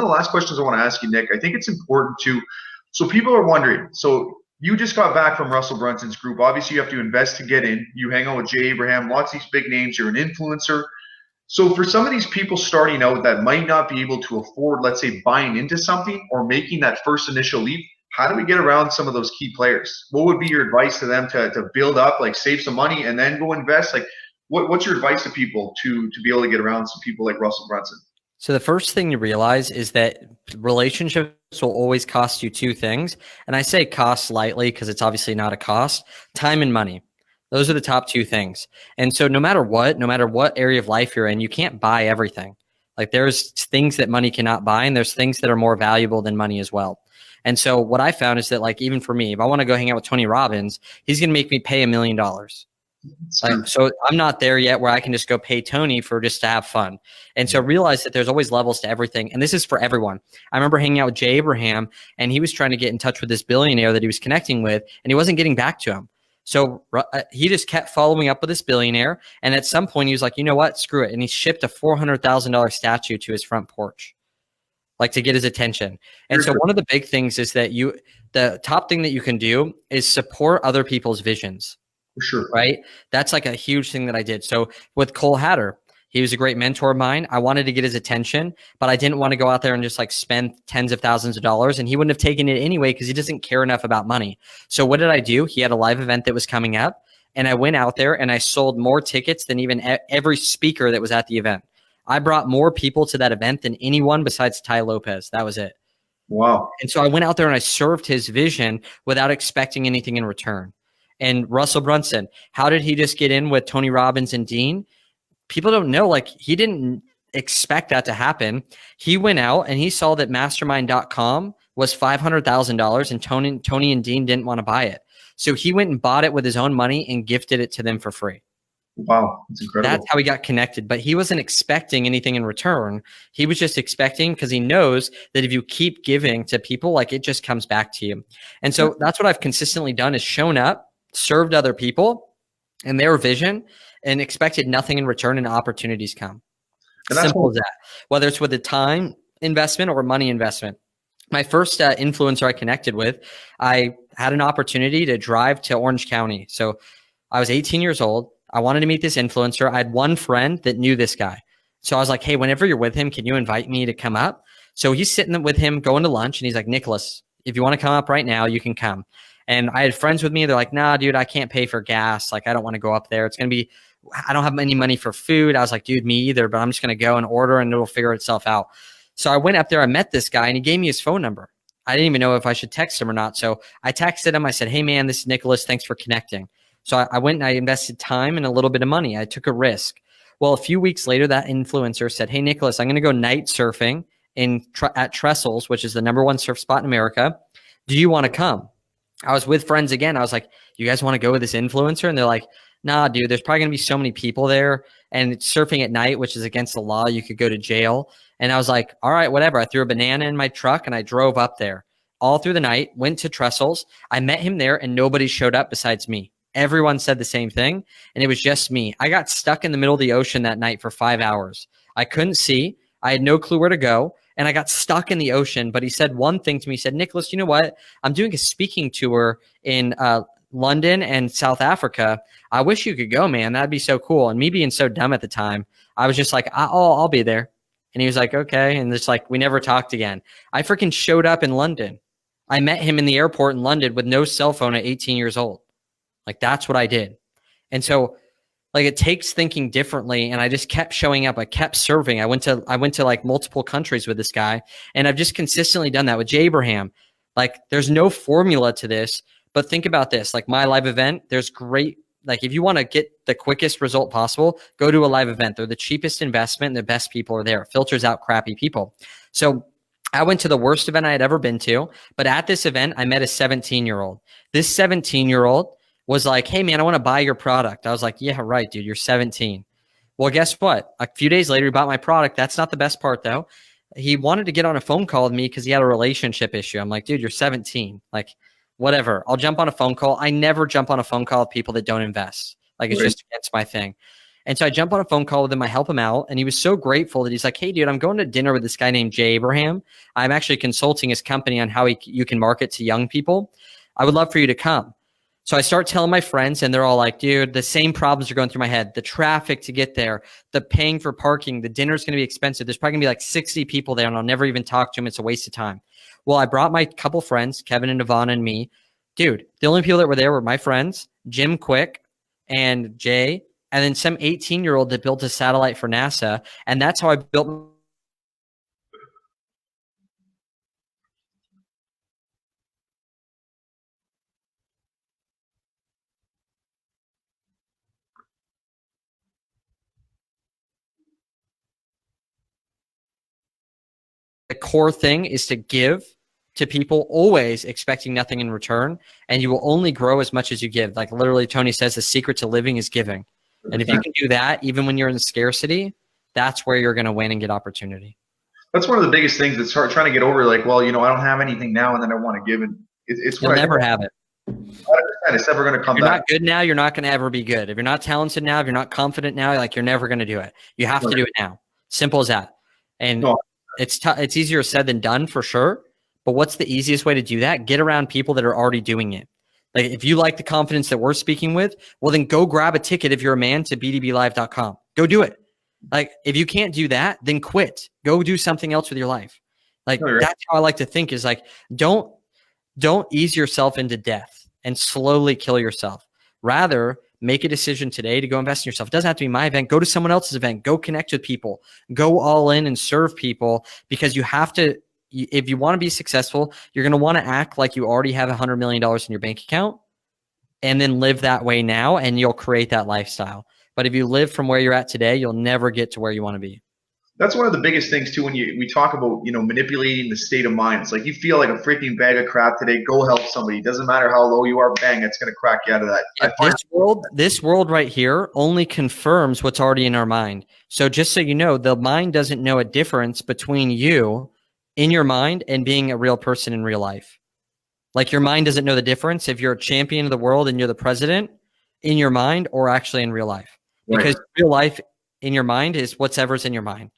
the last questions I want to ask you, Nick, I think it's important so people are wondering. So you just got back from Russell Brunson's group. Obviously, you have to invest to get in. You hang out with Jay Abraham, lots of these big names. You're an influencer. So for some of these people starting out that might not be able to afford, let's say, buying into something or making that first initial leap, how do we get around some of those key players? What would be your advice to them to build up, like save some money and then go invest? Like what's your advice to people to be able to get around some people like Russell Brunson? So the first thing you realize is that relationships will always cost you 2 things. And I say cost lightly because it's obviously not a cost: time and money. Those are the top 2 things. And so no matter what area of life you're in, you can't buy everything. Like there's things that money cannot buy, and there's things that are more valuable than money as well. And so what I found is that, like, even for me, if I want to go hang out with Tony Robbins, he's going to make me pay $1 million. So I'm not there yet where I can just go pay Tony for just to have fun. And so realize that there's always levels to everything. And this is for everyone. I remember hanging out with Jay Abraham, and he was trying to get in touch with this billionaire that he was connecting with, and he wasn't getting back to him. So he just kept following up with this billionaire. And at some point he was like, you know what, screw it. And he shipped a $400,000 statue to his front porch, like to get his attention. And so one of the big things is that the top thing that you can do is support other people's visions. For sure. Right? That's like a huge thing that I did. So with Cole Hatter, he was a great mentor of mine. I wanted to get his attention, but I didn't want to go out there and just like spend tens of thousands of dollars, and he wouldn't have taken it anyway because he doesn't care enough about money. So what did I do? He had a live event that was coming up, and I went out there and I sold more tickets than even every speaker that was at the event. I brought more people to that event than anyone besides Ty Lopez. That was it. Wow. And so I went out there and I served his vision without expecting anything in return. And Russell Brunson, how did he just get in with Tony Robbins and Dean? People don't know, like he didn't expect that to happen. He went out and he saw that mastermind.com was $500,000 and Tony and Dean didn't want to buy it. So he went and bought it with his own money and gifted it to them for free. Wow, that's incredible. That's how he got connected, but he wasn't expecting anything in return. He was just expecting, because he knows that if you keep giving to people, like it just comes back to you. And so that's what I've consistently done, is shown up, served other people and their vision, and expected nothing in return, and opportunities come. And Simple as that. Whether it's with a time investment or money investment. My first influencer I connected with, I had an opportunity to drive to Orange County. So I was 18 years old. I wanted to meet this influencer. I had one friend that knew this guy. So I was like, hey, whenever you're with him, can you invite me to come up? So he's sitting with him going to lunch, and he's like, Nicholas, if you want to come up right now, you can come. And I had friends with me. They're like, nah, dude, I can't pay for gas. Like, I don't want to go up there. It's going to be, I don't have any money for food. I was like, dude, me either, but I'm just going to go and order and it'll figure itself out. So I went up there, I met this guy, and he gave me his phone number. I didn't even know if I should text him or not. So I texted him. I said, hey man, this is Nicholas. Thanks for connecting. So I went and I invested time and a little bit of money. I took a risk. Well, a few weeks later, that influencer said, hey, Nicholas, I'm going to go night surfing at Trestles, which is the #1 surf spot in America. Do you want to come? I was with friends again. I was like, you guys want to go with this influencer? And they're like, nah, dude, there's probably going to be so many people there. And it's surfing at night, which is against the law. You could go to jail. And I was like, all right, whatever. I threw a banana in my truck and I drove up there all through the night, went to Trestles. I met him there and nobody showed up besides me. Everyone said the same thing, and it was just me. I got stuck in the middle of the ocean that night for 5 hours. I couldn't see. I had no clue where to go, and I got stuck in the ocean. But he said one thing to me. He said, Nicholas, you know what? I'm doing a speaking tour in London and South Africa. I wish you could go, man. That'd be so cool. And me being so dumb at the time, I was just like, I'll be there. And he was like, okay. And it's like, we never talked again. I freaking showed up in London. I met him in the airport in London with no cell phone at 18 years old. Like, that's what I did. And so like, it takes thinking differently. And I just kept showing up. I kept serving. I went to like multiple countries with this guy. And I've just consistently done that with Jay Abraham. Like, there's no formula to this, but think about this. Like, my live event, there's great, like, if you want to get the quickest result possible, go to a live event. They're the cheapest investment and the best people are there. It filters out crappy people. So I went to the worst event I had ever been to, but at this event, I met a 17-year-old. This 17-year-old was like, hey man, I want to buy your product. I was like, yeah, right, dude, you're 17. Well, guess what? A few days later, he bought my product. That's not the best part though. He wanted to get on a phone call with me because he had a relationship issue. I'm like, dude, you're 17. Like, whatever. I'll jump on a phone call. I never jump on a phone call with people that don't invest. Like, it's just against my thing. And so I jump on a phone call with him. I help him out. And he was so grateful that he's like, hey, dude, I'm going to dinner with this guy named Jay Abraham. I'm actually consulting his company on how you can market to young people. I would love for you to come. So I start telling my friends, and they're all like, dude, the same problems are going through my head. The traffic to get there, the paying for parking, the dinner's going to be expensive. There's probably going to be like 60 people there, and I'll never even talk to them. It's a waste of time. Well, I brought my couple friends, Kevin and Ivana and me. Dude, the only people that were there were my friends, Jim Quick and Jay, and then some 18-year-old that built a satellite for NASA. And that's how I built the core thing is to give to people, always expecting nothing in return. And you will only grow as much as you give. Like, literally, Tony says the secret to living is giving. And if you can do that, even when you're in scarcity, that's where you're going to win and get opportunity. That's one of the biggest things that's hard trying to get over. Like, well, you know, I don't have anything now, and then I want to give, and it's you'll never have it. It's never going to come back. If you're back. not good now, you're not going to ever be good. If you're not talented now, if you're not confident now, like, you're never going to do it. You have to do it now. Simple as that. And it's easier said than done for sure. But what's the easiest way to do that? Get around people that are already doing it. Like, if you like the confidence that we're speaking with, well, then go grab a ticket if you're a man to bdblive.com. Go do it. Like, if you can't do that, then quit. Go do something else with your life. Like, that's how I like to think, is like, don't ease yourself into death and slowly kill yourself. Rather, make a decision today to go invest in yourself. It doesn't have to be my event. Go to someone else's event. Go connect with people. Go all in and serve people, because you have to. If you want to be successful, you're going to want to act like you already have $100 million in your bank account, and then live that way now, and you'll create that lifestyle. But if you live from where you're at today, you'll never get to where you want to be. That's one of the biggest things too, when we talk about, you know, manipulating the state of mind. It's like, you feel like a freaking bag of crap today, go help somebody. It doesn't matter how low you are, bang, it's going to crack you out of that. This world right here only confirms what's already in our mind. So just so you know, the mind doesn't know a difference between you in your mind and being a real person in real life. Like, your mind doesn't know the difference if you're a champion of the world and you're the president in your mind or actually in real life. because real life in your mind is whatever's in your mind.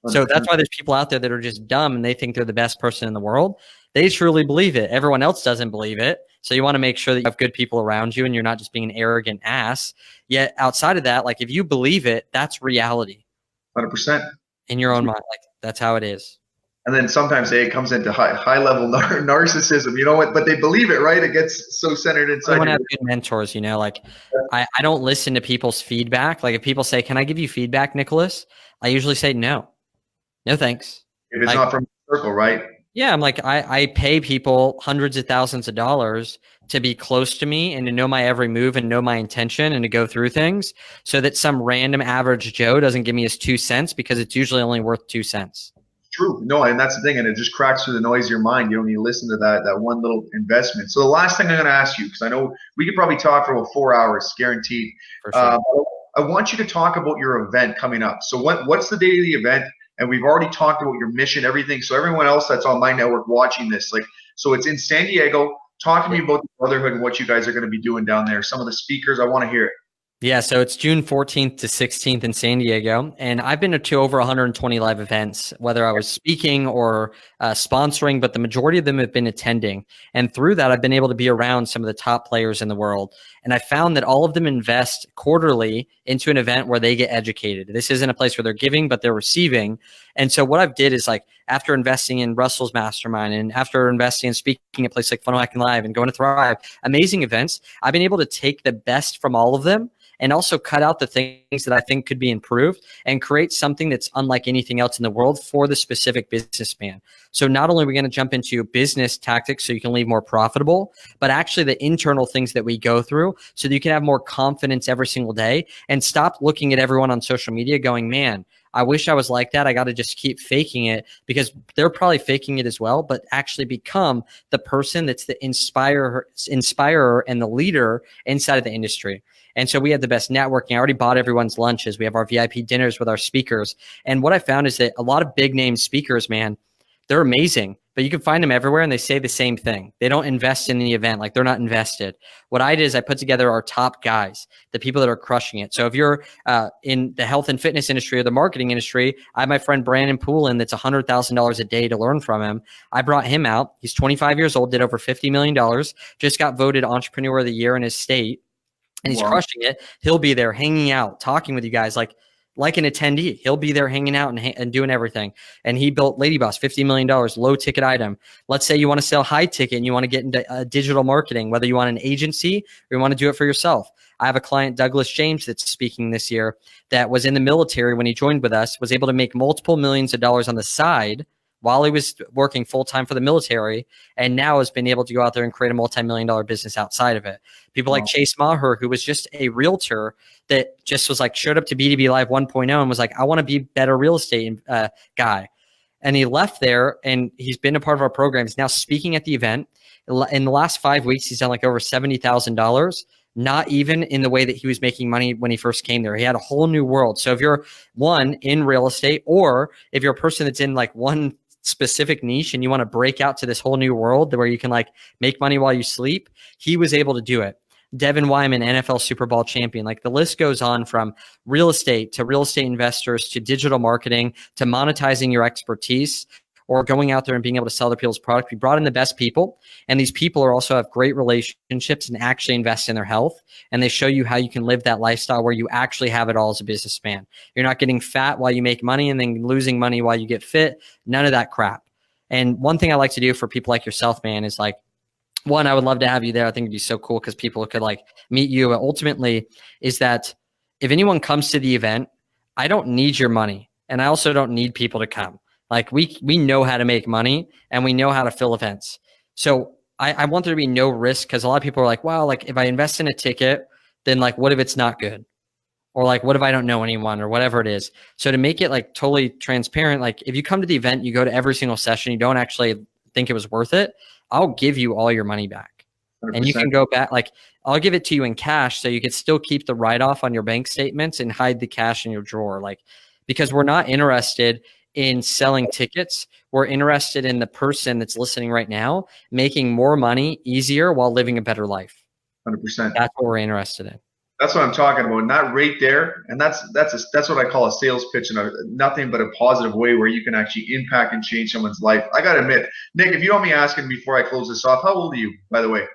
So that's why there's people out there that are just dumb and they think they're the best person in the world. They truly believe it. Everyone else doesn't believe it. So you want to make sure that you have good people around you and you're not just being an arrogant ass. Yet outside of that, like if you believe it, that's reality. 100%. In your own mind. Like that's how it is. And then sometimes it comes into high level narcissism, you know what? But they believe it, right? It gets so centered inside. I want to have good mentors, you know, like I don't listen to people's feedback. Like if people say, "Can I give you feedback, Nicholas?" I usually say no. No thanks. If it's not from the circle, right? Yeah, I'm like, I pay people hundreds of thousands of dollars to be close to me and to know my every move and know my intention and to go through things so that some random average Joe doesn't give me his 2 cents because it's usually only worth 2 cents. True. No, and that's the thing. And it just cracks through the noise of your mind. You don't need to listen to that one little investment. So the last thing I'm going to ask you, because I know we could probably talk for about 4 hours, guaranteed. For sure. I want you to talk about your event coming up. So what's the date of the event? And we've already talked about your mission, everything. So everyone else that's on my network watching this, like, so it's in San Diego. Talk to me about the Brotherhood and what you guys are going to be doing down there. Some of the speakers, I want to hear it. Yeah, so it's June 14th to 16th in San Diego, and I've been to over 120 live events, whether I was speaking or sponsoring, but the majority of them have been attending. And through that, I've been able to be around some of the top players in the world. And I found that all of them invest quarterly into an event where they get educated. This isn't a place where they're giving, but they're receiving. And so what I've did is like after investing in Russell's Mastermind and after investing in speaking at places like Funnel Hacking Live and going to Thrive, amazing events, I've been able to take the best from all of them and also cut out the things that I think could be improved and create something that's unlike anything else in the world for the specific businessman. So not only are we going to jump into business tactics so you can leave more profitable, but actually the internal things that we go through so that you can have more confidence every single day and stop looking at everyone on social media going, man, I wish I was like that. I got to just keep faking it because they're probably faking it as well, but actually become the person that's the inspirer and the leader inside of the industry. And so we have the best networking. I already bought everyone's lunches. We have our VIP dinners with our speakers. And what I found is that a lot of big name speakers, man, they're amazing, but you can find them everywhere and they say the same thing. They don't invest in the event. Like they're not invested. What I did is I put together our top guys, the people that are crushing it. So if you're in the health and fitness industry or the marketing industry, I have my friend Brandon Poulin that's $100,000 a day to learn from him. I brought him out. He's 25 years old, did over $50 million, just got voted Entrepreneur of the Year in his state. And he's crushing it. He'll be there hanging out, talking with you guys like an attendee. He'll be there hanging out and doing everything. And he built Lady Boss, $50 million, low ticket item. Let's say you want to sell high ticket and you want to get into digital marketing, whether you want an agency or you want to do it for yourself. I have a client, Douglas James, that's speaking this year that was in the military when he joined with us, was able to make multiple millions of dollars on the side while he was working full-time for the military, and now has been able to go out there and create a multi-million-dollar business outside of it. People like Chase Maher, who was just a realtor that just was like, showed up to BDB Live 1.0 and was like, I want to be a better real estate guy. And he left there and he's been a part of our program. He's now speaking at the event. In the last 5 weeks, he's done like over $70,000. Not even in the way that he was making money when he first came there. He had a whole new world. So if you're one in real estate, or if you're a person that's in like one specific niche and you want to break out to this whole new world where you can like make money while you sleep, he was able to do it. Devin Wyman, NFL Super Bowl champion, like the list goes on from real estate to real estate investors to digital marketing to monetizing your expertise or going out there and being able to sell other people's product. We brought in the best people, and these people are also have great relationships and actually invest in their health. And they show you how you can live that lifestyle where you actually have it all as a businessman. You're not getting fat while you make money and then losing money while you get fit. None of that crap. And one thing I like to do for people like yourself, man, is like, one, I would love to have you there. I think it'd be so cool because people could like meet you. But ultimately is that if anyone comes to the event, I don't need your money. And I also don't need people to come. Like we know how to make money and we know how to fill events. So I want there to be no risk, because a lot of people are like, wow, like if I invest in a ticket, then like, what if it's not good? Or like, what if I don't know anyone or whatever it is? So to make it like totally transparent, like if you come to the event, you go to every single session, you don't actually think it was worth it, I'll give you all your money back. 100%. And you can go back, like I'll give it to you in cash so you can still keep the write-off on your bank statements and hide the cash in your drawer. Like, because we're not interested in selling tickets. We're interested in the person that's listening right now, making more money easier while living a better life. 100%. That's what we're interested in. That's what I'm talking about. Not right there. And that's what I call a sales pitch in nothing but a positive way where you can actually impact and change someone's life. I got to admit, Nick, if you don't mind me asking before I close this off, how old are you, by the way?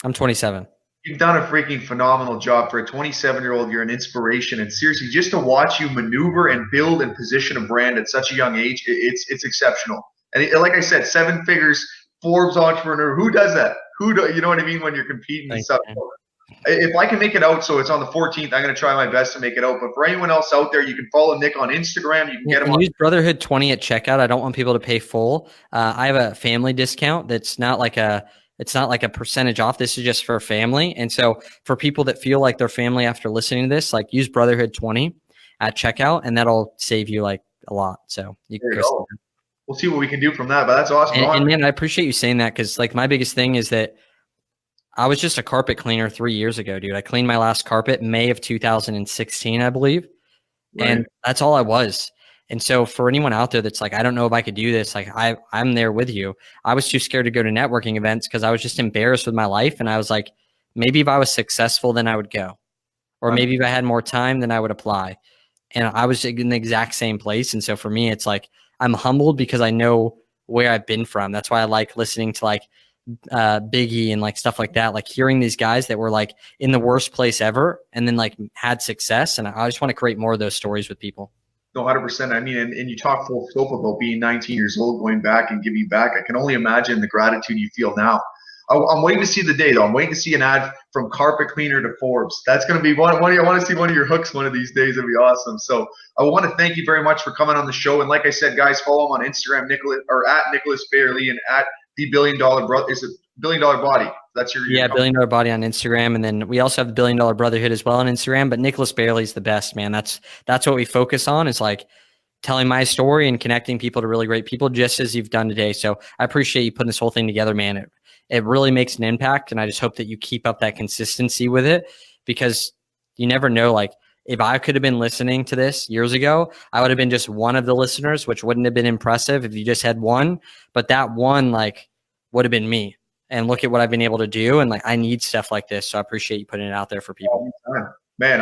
I'm 27. You've done a freaking phenomenal job for a 27-year-old. You're an inspiration. And seriously, just to watch you maneuver and build and position a brand at such a young age, it's exceptional. And like I said, 7 figures, Forbes entrepreneur. Who does that? You know what I mean? When you're competing and stuff. If I can make it out, so it's on the 14th, I'm going to try my best to make it out. But for anyone else out there, you can follow Nick on Instagram. You can get him on. Use Brotherhood 20 at checkout. I don't want people to pay full. I have a family discount that's not like a percentage off. This is just for family. And so for people that feel like their family after listening to this, like use Brotherhood 20 at checkout, and that'll save you like a lot. So you can go. We'll see what we can do from that, but that's awesome. And man, I appreciate you saying that, because like my biggest thing is that I was just a carpet cleaner 3 years ago, dude. I cleaned my last carpet May of 2016, I believe. Right. And that's all I was. And so for anyone out there that's like, I don't know if I could do this, like I'm there with you. I was too scared to go to networking events because I was just embarrassed with my life. And I was like, maybe if I was successful, then I would go. Or maybe if I had more time, then I would apply. And I was in the exact same place. And so for me, it's like, I'm humbled because I know where I've been from. That's why I like listening to like Biggie and like stuff like that, like hearing these guys that were like in the worst place ever and then like had success. And I just want to create more of those stories with people. No, 100%. I mean, and you talk full scope about being 19 years old, going back and giving back. I can only imagine the gratitude you feel now. I'm waiting to see the day, though. I'm waiting to see an ad from carpet cleaner to Forbes. That's going to be one. I want to see one of your hooks one of these days. It'd be awesome. So I want to thank you very much for coming on the show. And like I said, guys, follow him on Instagram, at Nicholas Bayerle, and at the $1 Billion Brother. Is it $1 Billion Body? That's your $1 Billion Body on Instagram, and then we also have the $1 Billion Brotherhood as well on Instagram. But Nicholas Bayerle is the best, man. That's what we focus on. Is like telling my story and connecting people to really great people, just as you've done today. So I appreciate you putting this whole thing together, man. It really makes an impact, and I just hope that you keep up that consistency with it, because you never know. Like if I could have been listening to this years ago, I would have been just one of the listeners, which wouldn't have been impressive if you just had one. But that one like would have been me. And look at what I've been able to do. And like I need stuff like this, so I appreciate you putting it out there for people. Man,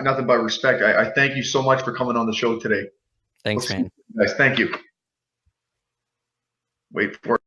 nothing but respect. I thank you so much for coming on the show today. Thanks, man. Guys, thank you. Wait for it.